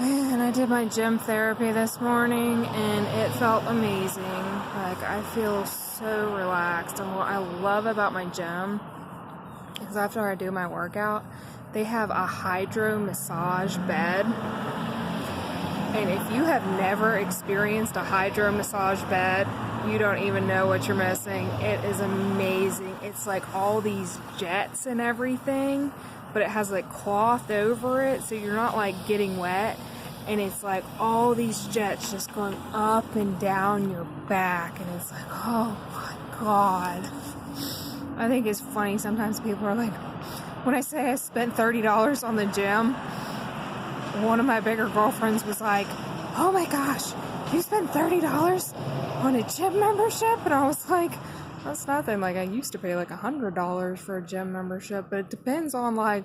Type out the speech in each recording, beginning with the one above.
Man, I did my gym therapy this morning and it felt amazing. Like, I feel so relaxed. And what I love about my gym is after I do my workout, they have a hydro massage bed. And if you have never experienced a hydro massage bed, you don't even know what you're missing. It is amazing. It's like all these jets and everything, but it has like cloth over it, so you're not like getting wet. And it's like all these jets just going up and down your back, and it's like, oh my God. I think it's funny, sometimes people are like, when I say I spent $30 on the gym, one of my bigger girlfriends was like, oh my gosh, you spent $30 on a gym membership? And I was like, that's nothing. Like, I used to pay like $100 for a gym membership, but it depends on like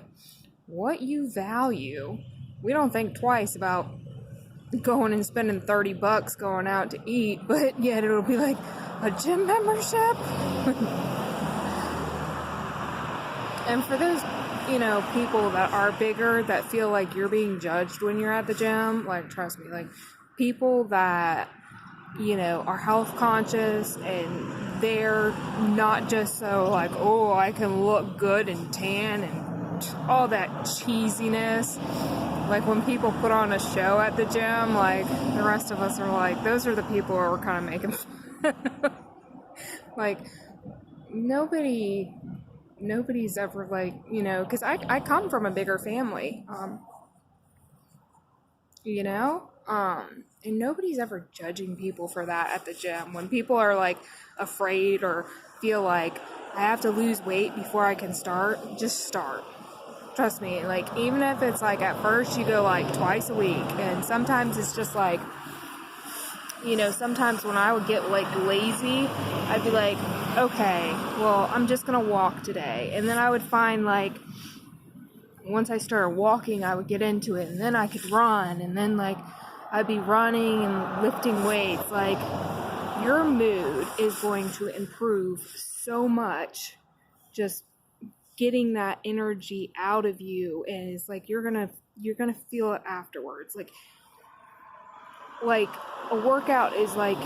what you value. We don't think twice about going and spending $30 going out to eat, but yet it'll be like a gym membership. And for those, people that are bigger that feel like you're being judged when you're at the gym, like, trust me, like, people that, are health conscious and they're not just so like, oh, I can look good and tan and all that cheesiness. Like, when people put on a show at the gym, like, the rest of us are like, those are the people who are kind of making fun. Like, nobody's ever like, because I come from a bigger family, and nobody's ever judging people for that at the gym. When people are like afraid or feel like I have to lose weight before I can start, just start. Trust me, like, even if it's like at first you go like twice a week, and sometimes it's just like, sometimes when I would get like lazy, I'd be like, okay, well, I'm just gonna walk today. And then I would find like, once I started walking, I would get into it, and then I could run, and then like I'd be running and lifting weights. Like, your mood is going to improve so much just getting that energy out of you, and it's like you're gonna feel it afterwards. Like a workout is like,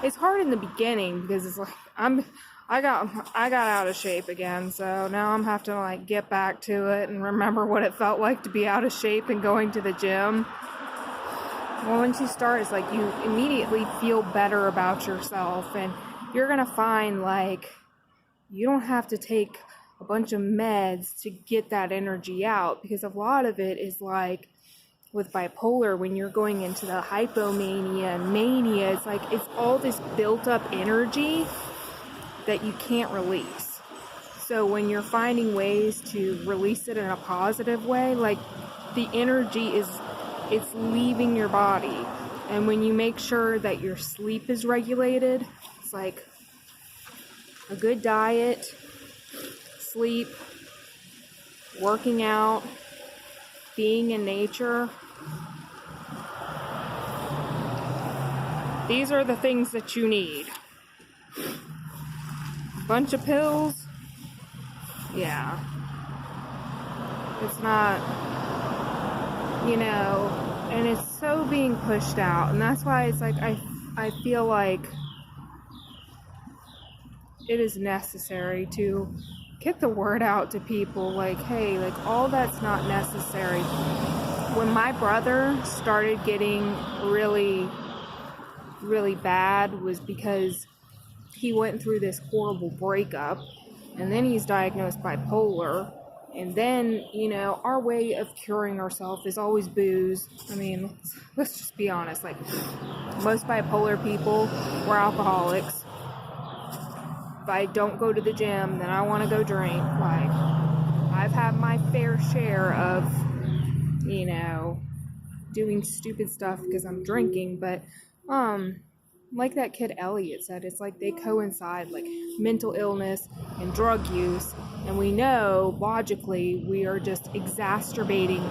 it's hard in the beginning because it's like I got out of shape again, so now I'm having to like get back to it and remember what it felt like to be out of shape and going to the gym. Well, once you start, it's like you immediately feel better about yourself, and you're gonna find like you don't have to take a bunch of meds to get that energy out, because a lot of it is like with bipolar, when you're going into the hypomania and mania, it's like it's all this built up energy that you can't release. So when you're finding ways to release it in a positive way, like, the energy it's leaving your body. And when you make sure that your sleep is regulated, it's like a good diet, sleep, working out, being in nature. These are the things that you need. A bunch of pills? Yeah. It's not, and it's so being pushed out. And that's why it's like, I feel like it is necessary to get the word out to people. Like, hey, like, all that's not necessary. When my brother started getting really, really bad was because he went through this horrible breakup, and then he's diagnosed bipolar. And then, our way of curing ourselves is always booze. I mean, let's just be honest. Like, most bipolar people were alcoholics. If I don't go to the gym, then I want to go drink. Like, I've had my fair share of, doing stupid stuff because I'm drinking, but, like that kid Elliot said, it's like they coincide, like mental illness and drug use, and we know logically we are just exacerbating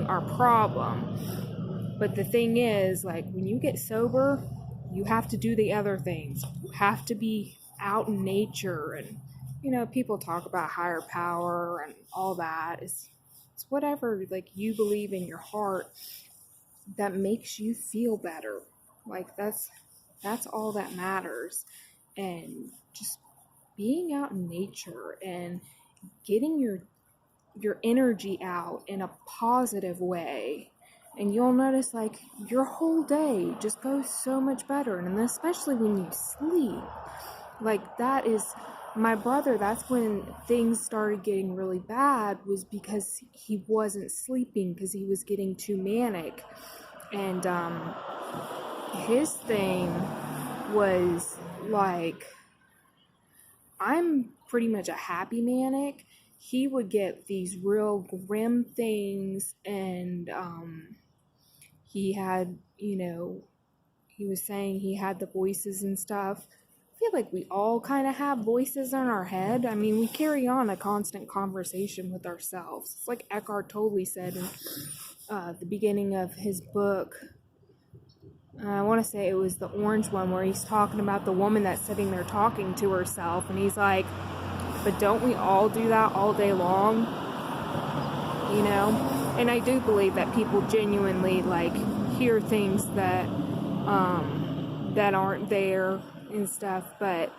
our problem. But the thing is, like, when you get sober, you have to do the other things. You have to be out in nature, and people talk about higher power and all that. It's It's whatever, like, you believe in your heart that makes you feel better. Like, that's all that matters. And just being out in nature and getting your energy out in a positive way, and you'll notice, like, your whole day just goes so much better. And especially when you sleep, like, that is my brother, that's when things started getting really bad, was because he wasn't sleeping, because he was getting too manic. And his thing was like, I'm pretty much a happy manic. He would get these real grim things, and he had, he was saying he had the voices and stuff. I feel like we all kind of have voices in our head. I mean, we carry on a constant conversation with ourselves. It's like Eckhart Tolle said in the beginning of his book. I want to say it was the orange one, where he's talking about the woman that's sitting there talking to herself, and he's like, but don't we all do that all day long? And I do believe that people genuinely, like, hear things that that aren't there and stuff. But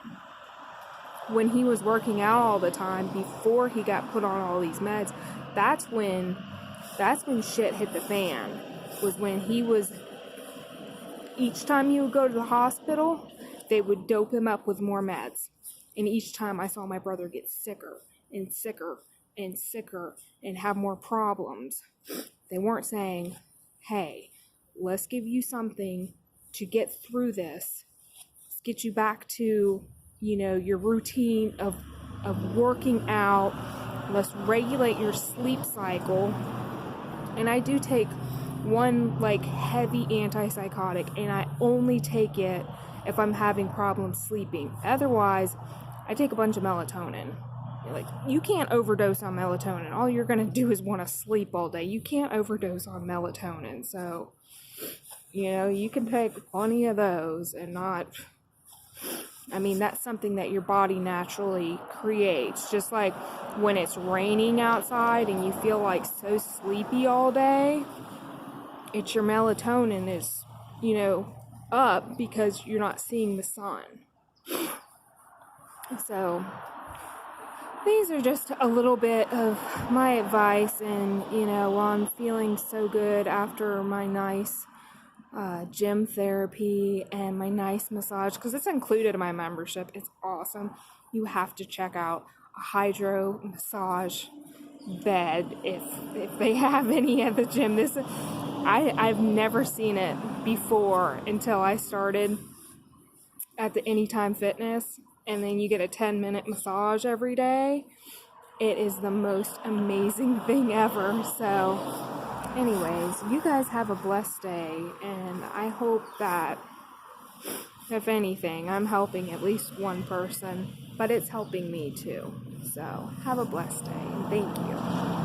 when he was working out all the time before he got put on all these meds, that's when shit hit the fan. Was when he was, each time he would go to the hospital, they would dope him up with more meds. And each time I saw my brother get sicker and sicker and sicker and have more problems. They weren't saying, hey, let's give you something to get through this. Let's get you back to, your routine of working out. Let's regulate your sleep cycle. And I do take one, like, heavy antipsychotic, and I only take it if I'm having problems sleeping. Otherwise, I take a bunch of melatonin. Like, you can't overdose on melatonin. All you're going to do is want to sleep all day. You can't overdose on melatonin. So, you can take plenty of those and not... I mean, that's something that your body naturally creates. Just like when it's raining outside and you feel like so sleepy all day, it's your melatonin is, up because you're not seeing the sun. So these are just a little bit of my advice. And, while I'm feeling so good after my nice gym therapy and my nice massage, because it's included in my membership, it's awesome. You have to check out a hydro massage bed if they have any at the gym. I've never seen it before until I started at the Anytime Fitness, and then you get a 10-minute massage every day. It is the most amazing thing ever. So anyways, you guys have a blessed day, and I hope that, if anything, I'm helping at least one person, but it's helping me too. So have a blessed day, and thank you.